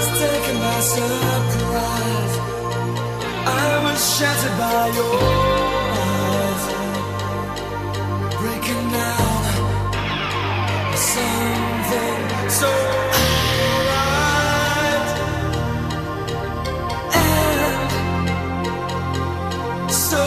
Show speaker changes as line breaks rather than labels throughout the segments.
was taken by surprise. I was shattered by your eyes, breaking down something so right and so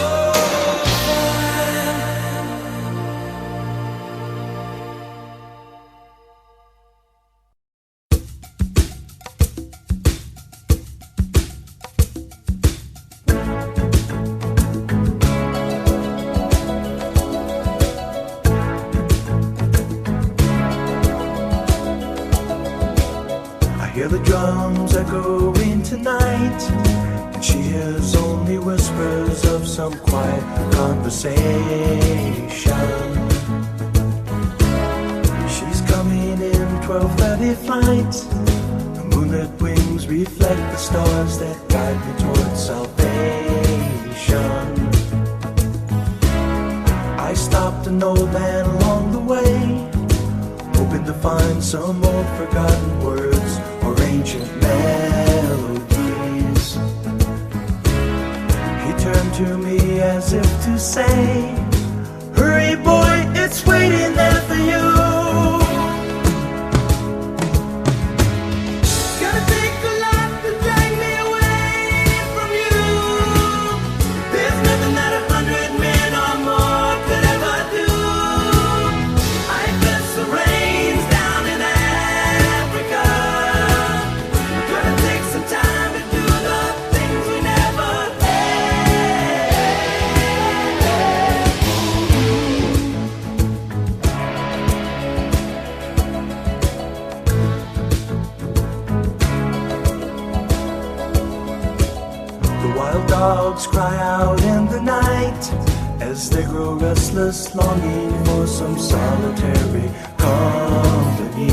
hear the drums echoing tonight, and she hears only whispers of some quiet conversation. She's coming in 12:30 flight. The moonlit wings reflect the stars that guide me towards salvation. I stopped an old man along the way, hoping to find some old forgotten words or ancient melodies. He turned to me as if to say, hurry boy, it's waiting there for you. Gonna take a lot to drag me away from you. There's nothing that 100 men or more could ever do. I bless the rains down in Africa. Gonna take some time to do the things we never The wild dogs cry out in the night as they grow restless, longing for some solitary company.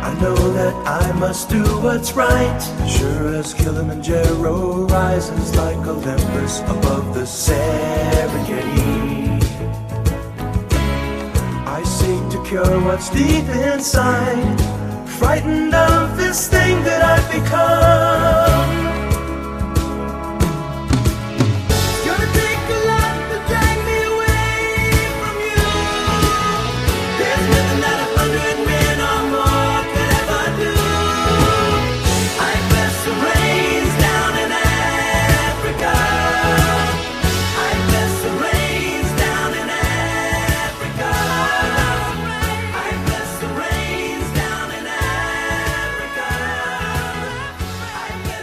I know that I must do what's right, sure as Kilimanjaro rises like Olympus above the Serengeti. I seek to cure what's deep inside, frightened of this thing that I've become. It's gonna take a lot to drag me away from you. There's nothing that 100 men or more could ever do. I bless the rains down in Africa. I bless the rains down in Africa. I bless the rains down in Africa. I bless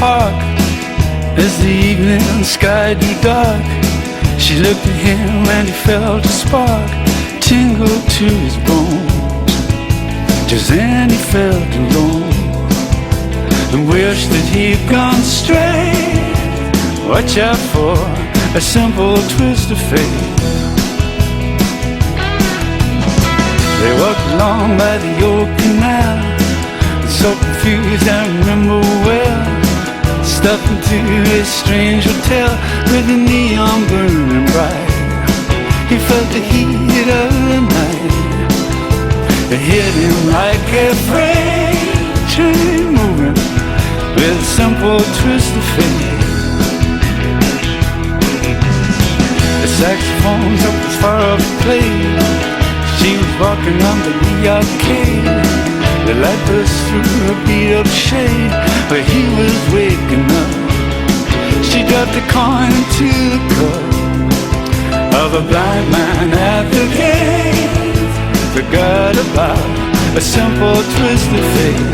park. As the evening sky grew dark, she looked at him and he felt a spark tingle to his bones. Just then he felt alone and wished that he'd gone straight. Watch out for a simple twist of fate. They walked along by the old canal, so confused I remember well. Stepped into a strange hotel with the neon burning bright. He felt the heat of the night. It hit him like a freight train moving with a simple twist of fate. The saxophones up as far up the plate. She was walking under the arcade. The light burst through a beat-up shade where he was waking up. She dropped a coin into the cup of a blind man at the gate. Forgot about a simple twist of fate.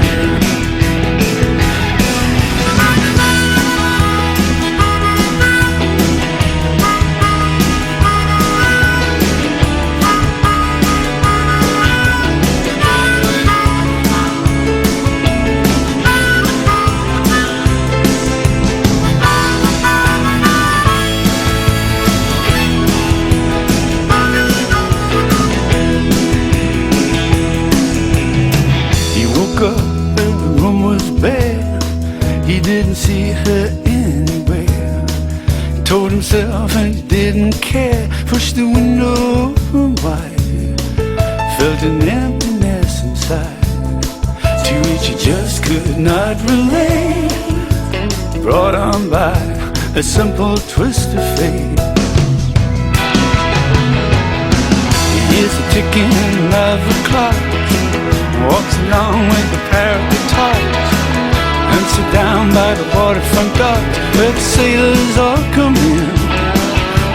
He didn't see her anywhere. He told himself and he didn't care. Pushed the window open wide. Felt an emptiness inside, to which he just could not relate. Brought on by a simple twist of fate. He hears the ticking of the clock, walks along with the pair of guitars, and sit down by the waterfront dock where the sailors all come in.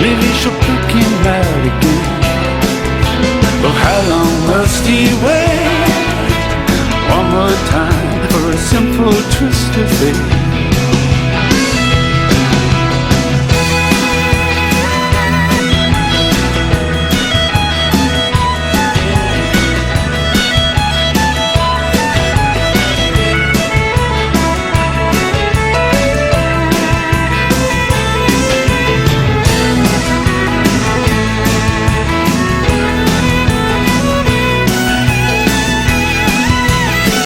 Maybe she'll pick him out again. Oh, how long must he wait? One more time for a simple twist of fate.